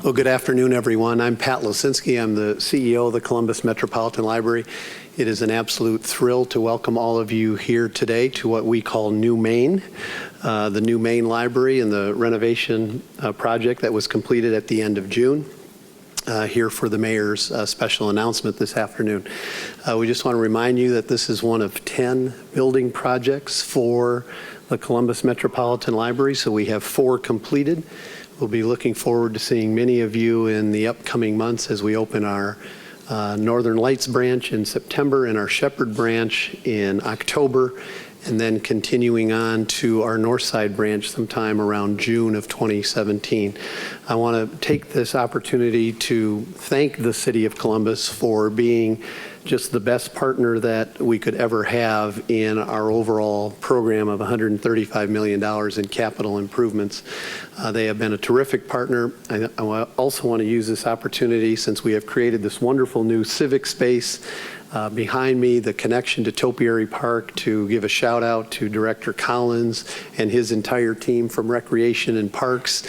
Well, good afternoon, everyone. I'm Pat Lesinski. I'm the CEO of the Columbus Metropolitan Library. It is an absolute thrill to welcome all of you here today to what we call New Main, the New Main Library and the renovation project that was completed at the end of June. Here for the mayor's special announcement this afternoon. We just want to remind you that this is one of 10 building projects for the Columbus Metropolitan Library, so we have 4 completed. We'll be looking forward to seeing many of you in the upcoming months as we open our Northern Lights branch in September and our Shepherd branch in October, and then continuing on to our Northside branch sometime around June of 2017. I want to take this opportunity to thank the City of Columbus for being just the best partner that we could ever have in our overall program of $135 million in capital improvements. They have been a terrific partner. I also want to use this opportunity, since we have created this wonderful new civic space behind me, the connection to Topiary Park, to give a shout out to Director Collins and his entire team from Recreation and Parks.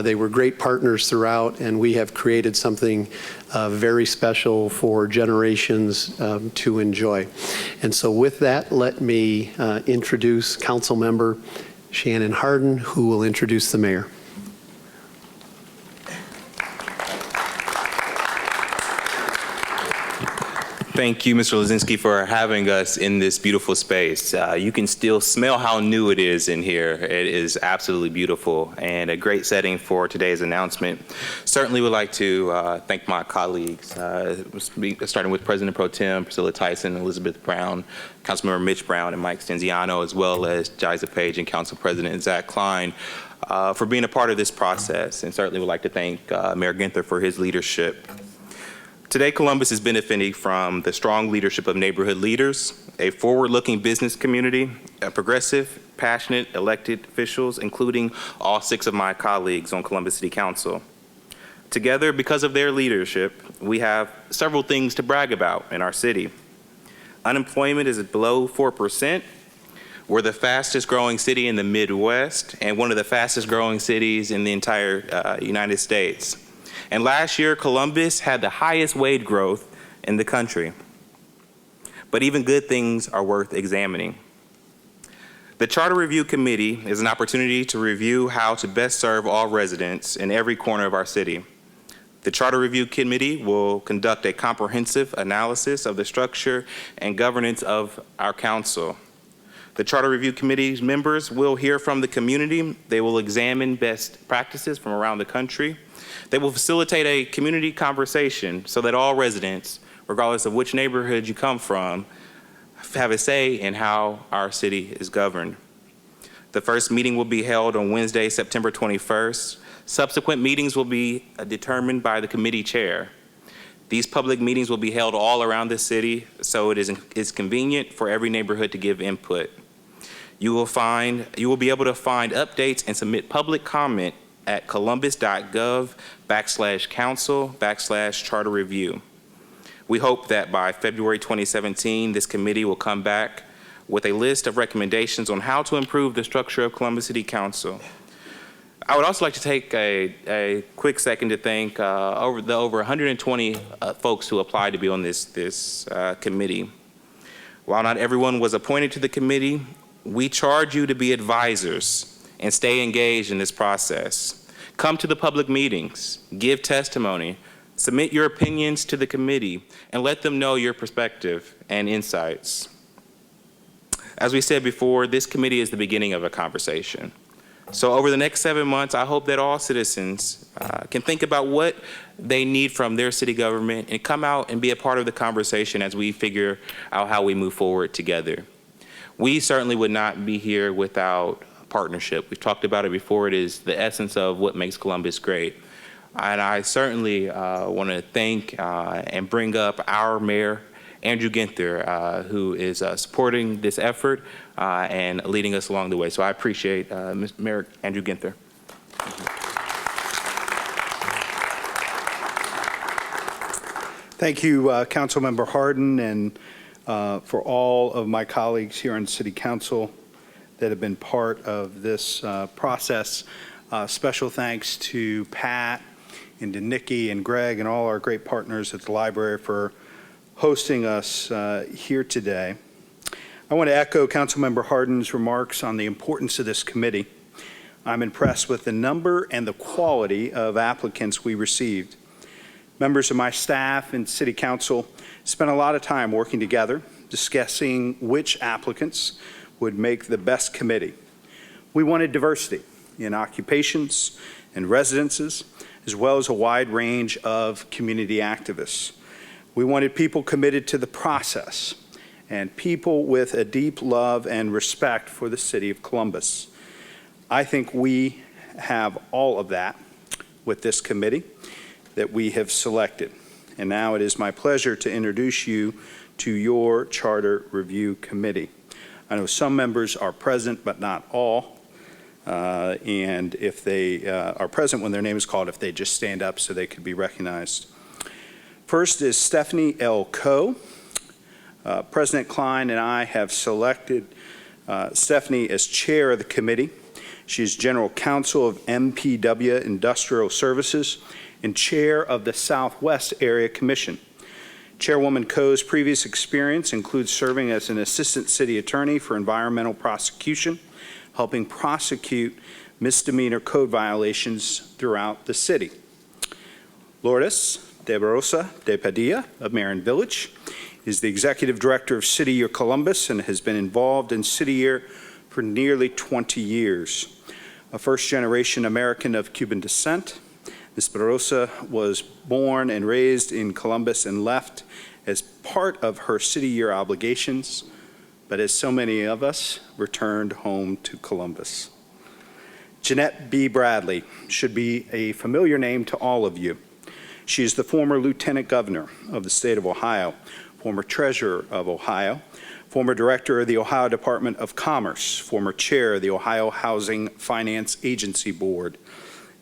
They were great partners throughout, and we have created something very special for generations to enjoy. And so with that, let me introduce Councilmember Shannon Harden, who will introduce the mayor. Thank you, Mr. Lesinski, for having us in this beautiful space. You can still smell how new it is in here. It is absolutely beautiful and a great setting for today's announcement. Certainly would like to thank my colleagues, starting with President Pro Tem Priscilla Tyson, Elizabeth Brown, Councilmember Mitch Brown, and Mike Stenziano, as well as Jiza Page and Council President Zach Klein, for being a part of this process. And certainly would like to thank Mayor Ginther for his leadership. Today, Columbus is benefiting from the strong leadership of neighborhood leaders, a forward-looking business community, a progressive, passionate elected officials, including all 6 of my colleagues on Columbus City Council. Together, because of their leadership, we have several things to brag about in our city. Unemployment is below 4%. We're the fastest growing city in the Midwest and one of the fastest growing cities in the entire United States. And last year, Columbus had the highest wage growth in the country. But even good things are worth examining. The Charter Review Committee is an opportunity to review how to best serve all residents in every corner of our city. The Charter Review Committee will conduct a comprehensive analysis of the structure and governance of our council. The Charter Review Committee's members will hear from the community. They will examine best practices from around the country. They will facilitate a community conversation so that all residents, regardless of which neighborhood you come from, have a say in how our city is governed. The first meeting will be held on Wednesday, September 21st. Subsequent meetings will be determined by the committee chair. These public meetings will be held all around the city, so it's convenient for every neighborhood to give input. You will be able to find updates and submit public comment at columbus.gov/council/charter review. We hope that by February 2017, this committee will come back with a list of recommendations on how to improve the structure of Columbus City Council. I would also like to take a quick second to thank over 120 folks who applied to be on this committee. While not everyone was appointed to the committee, we charge you to be advisors and stay engaged in this process. Come to the public meetings, give testimony, submit your opinions to the committee, and let them know your perspective and insights. As we said before, this committee is the beginning of a conversation. So over the next 7 months, I hope that all citizens can think about what they need from their city government and come out and be a part of the conversation as we figure out how we move forward together. We certainly would not be here without partnership. We've talked about it before. It is the essence of what makes Columbus great. And I certainly want to thank and bring up our mayor, Andrew Ginther, who is supporting this effort and leading us along the way. So I appreciate Mr. Merrick, Andrew Ginther. Thank you, Councilmember Hardin, and for all of my colleagues here on City Council that have been part of this process. Special thanks to Pat and to Nikki and Greg and all our great partners at the library for hosting us here today. I want to echo Councilmember Hardin's remarks on the importance of this committee. I'm impressed with the number and the quality of applicants we received. Members of my staff and City Council spent a lot of time working together, discussing which applicants would make the best committee. We wanted diversity in occupations and residences, as well as a wide range of community activists. We wanted people committed to the process and people with a deep love and respect for the city of Columbus. I think we have all of that with this committee that we have selected. And now it is my pleasure to introduce you to your Charter Review Committee. I know some members are present, but not all. And if they are present when their name is called, if they just stand up so they could be recognized. First is Stefanie L. President Klein and I have selected Stefanie as chair of the committee. She is general counsel of MPW Industrial Services and chair of the Southwest Area Commission. Chairwoman Coe's previous experience includes serving as an assistant city attorney for environmental prosecution, helping prosecute misdemeanor code violations throughout the city. Lourdes de Barroso de Padilla of Marin Village is the executive director of City Year Columbus and has been involved in City Year for nearly 20 years. A first-generation American of Cuban descent, Ms. Barroso was born and raised in Columbus and left as part of her City Year obligations, but as so many of us, returned home to Columbus. Jennette B. Bradley should be a familiar name to all of you. She is the former Lieutenant Governor of the state of Ohio, former Treasurer of Ohio, former Director of the Ohio Department of Commerce, former Chair of the Ohio Housing Finance Agency Board,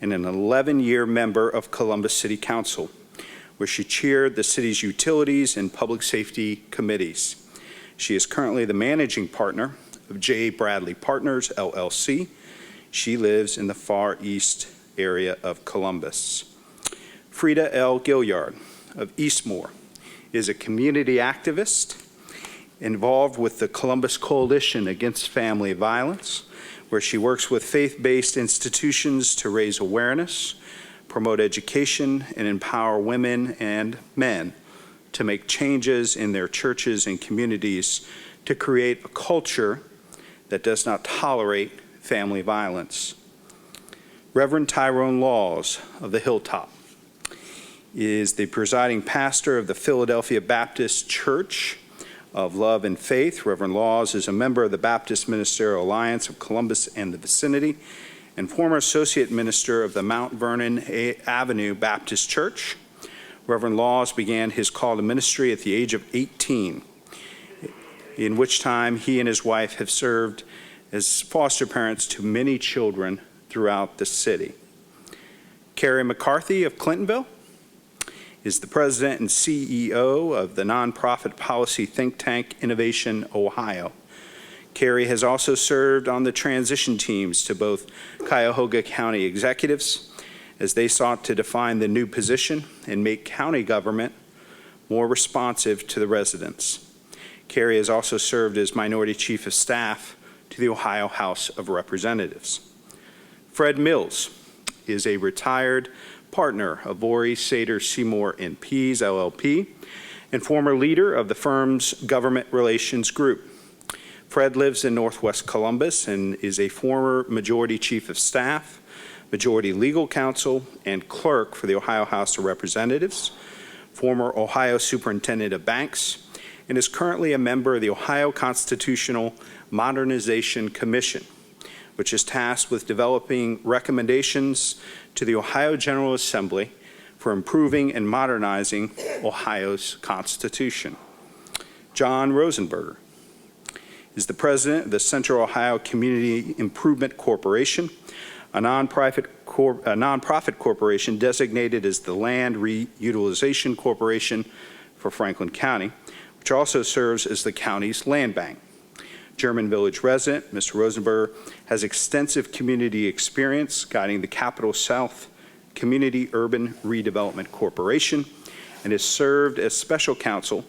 and an 11-year member of Columbus City Council, where she chaired the city's utilities and public safety committees. She is currently the managing partner of J. Bradley Partners, LLC. She lives in the Far East area of Columbus. Frieda L. Gilyard of Eastmore is a community activist involved with the Columbus Coalition Against Family Violence, where she works with faith-based institutions to raise awareness, promote education, and empower women and men to make changes in their churches and communities to create a culture that does not tolerate family violence. Reverend Tyrone A of the Hilltop is the presiding pastor of the Philadelphia Baptist Church of Love and Faith. Reverend Laws is a member of the Baptist Ministerial Alliance of Columbus and the vicinity and former associate minister of the Mount Vernon Avenue Baptist Church. Reverend Laws began his call to ministry at the age of 18, in which time he and his wife have served as foster parents to many children throughout the city. Keary McCarthy of Clintonville is the president and CEO of the nonprofit policy think tank Innovation Ohio. Keary has also served on the transition teams to both Cuyahoga County executives as they sought to define the new position and make county government more responsive to the residents. Keary has also served as minority chief of staff to the Ohio House of Representatives. Fred Mills is a retired partner of Vorey, Sater, Seymour & Pease, LLP, and former leader of the firm's government relations group. Fred lives in Northwest Columbus and is a former majority chief of staff, majority legal counsel, and clerk for the Ohio House of Representatives, former Ohio superintendent of banks, and is currently a member of the Ohio Constitutional Modernization Commission, which is tasked with developing recommendations to the Ohio General Assembly for improving and modernizing Ohio's Constitution. John Rosenberger is the president of the Central Ohio Community Improvement Corporation, a nonprofit corporation designated as the Land Reutilization Corporation for Franklin County, which also serves as the county's land bank. German Village resident, Mr. Rosenberger has extensive community experience guiding the Capital South Community Urban Redevelopment Corporation and has served as special counsel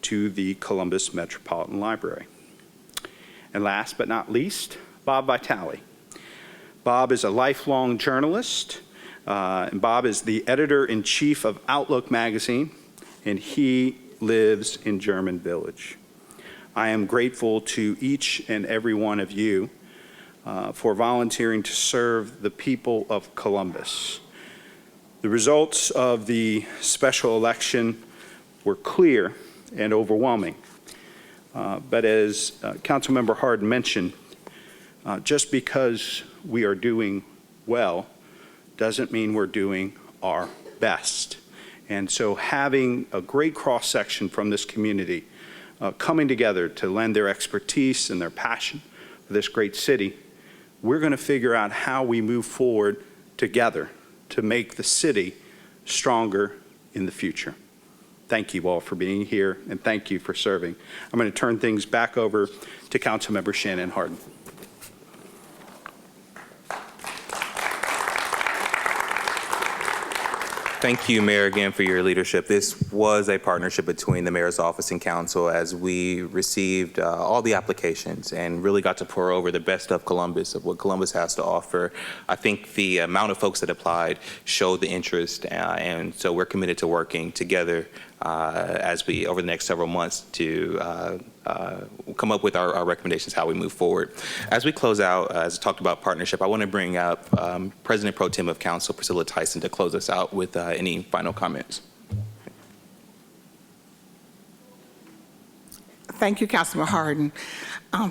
to the Columbus Metropolitan Library. And last but not least, Bob Vitale. Bob is a lifelong journalist, and Bob is the editor-in-chief of Outlook magazine, and he lives in German Village. I am grateful to each and every one of you for volunteering to serve the people of Columbus. The results of the special election were clear and overwhelming. But as Councilmember Hardin mentioned, just because we are doing well doesn't mean we're doing our best. And so having a great cross-section from this community coming together to lend their expertise and their passion for this great city, we're going to figure out how we move forward together to make the city stronger in the future. Thank you all for being here, and thank you for serving. I'm going to turn things back over to Councilmember Shannon Harden. Thank you, Mayor, again for your leadership. This was a partnership between the Mayor's Office and Council as we received all the applications and really got to pour over the best of Columbus, of what Columbus has to offer. I think the amount of folks that applied showed the interest, and so we're committed to working together as we, over the next several months, to come up with our recommendations, how we move forward. As we close out, as I talked about partnership, I want to bring up President Pro Tem of Council, Priscilla Tyson, to close us out with any final comments. Thank you, Councilmember Harden.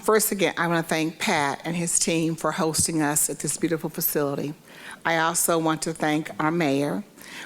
First, again, I want to thank Pat and his team for hosting us at this beautiful facility. I also want to thank our mayor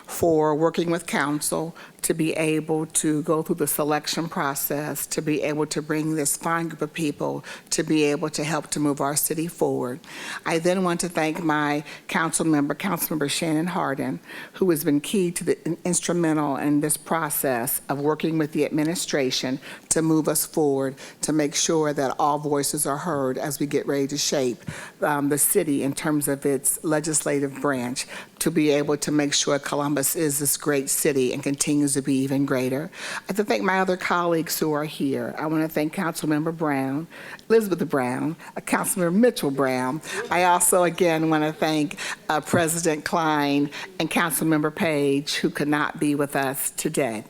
for working with council to be able to go through the selection process, to be able to bring this fine group of people to be able to help to move our city forward. I then want to thank my Councilmember Shannon Harden, who has been key to the instrumental in this process of working with the administration to move us forward, to make sure that all voices are heard as we get ready to shape the city in terms of its legislative branch, to be able to make sure Columbus is this great city and continues to be even greater. I have to thank my other colleagues who are here. I want to thank Councilmember Brown, Elizabeth Brown, Councilmember Mitchell Brown. I also, again, want to thank President Klein and Councilmember Page, who could not be with us today.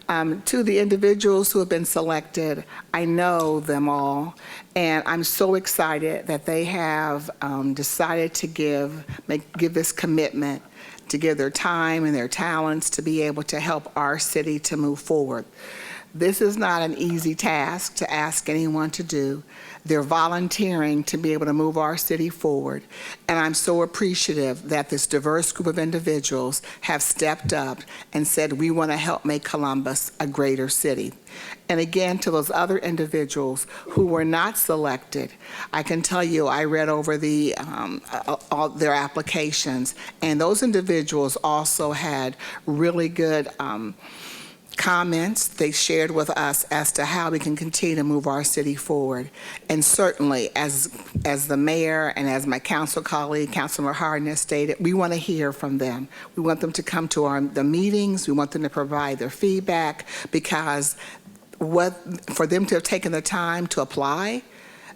To the individuals who have been selected, I know them all, and I'm so excited that they have decided to give this commitment, to give their time and their talents to be able to help our city to move forward. This is not an easy task to ask anyone to do. They're volunteering to be able to move our city forward. And I'm so appreciative that this diverse group of individuals have stepped up and said, we want to help make Columbus a greater city. And again, to those other individuals who were not selected, I can tell you, I read over all their applications, and those individuals also had really good comments they shared with us as to how we can continue to move our city forward. And certainly, as the mayor and as my council colleague, Councilmember Hardin, has stated, we want to hear from them. We want them to come to the meetings. We want them to provide their feedback, because for them to have taken the time to apply,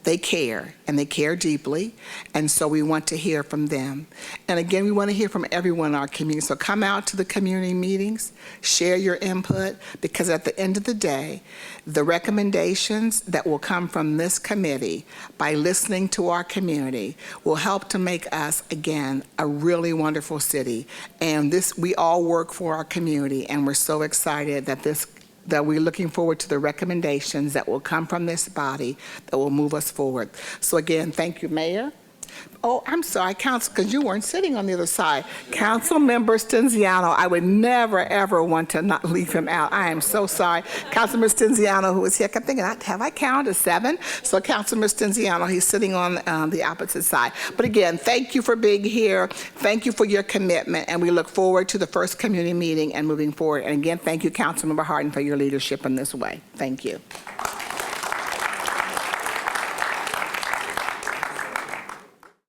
they care, and they care deeply, and so we want to hear from them. And again, we want to hear from everyone in our community, so come out to the community meetings, share your input, because at the end of the day, the recommendations that will come from this committee by listening to our community will help to make us, again, a really wonderful city. And we all work for our community, and we're so excited that we're looking forward to the recommendations that will come from this body that will move us forward. So again, thank you, Mayor. Oh, I'm sorry, Council, because you weren't sitting on the other side. Councilmember Stenziano, I would never, ever want to not leave him out. I am so sorry. Councilmember Stenziano, who was here, I kept thinking, have I counted 7? So Councilmember Stenziano, he's sitting on the opposite side. But again, thank you for being here. Thank you for your commitment, and we look forward to the first community meeting and moving forward. And again, thank you, Councilmember Hardin, for your leadership in this way. Thank you.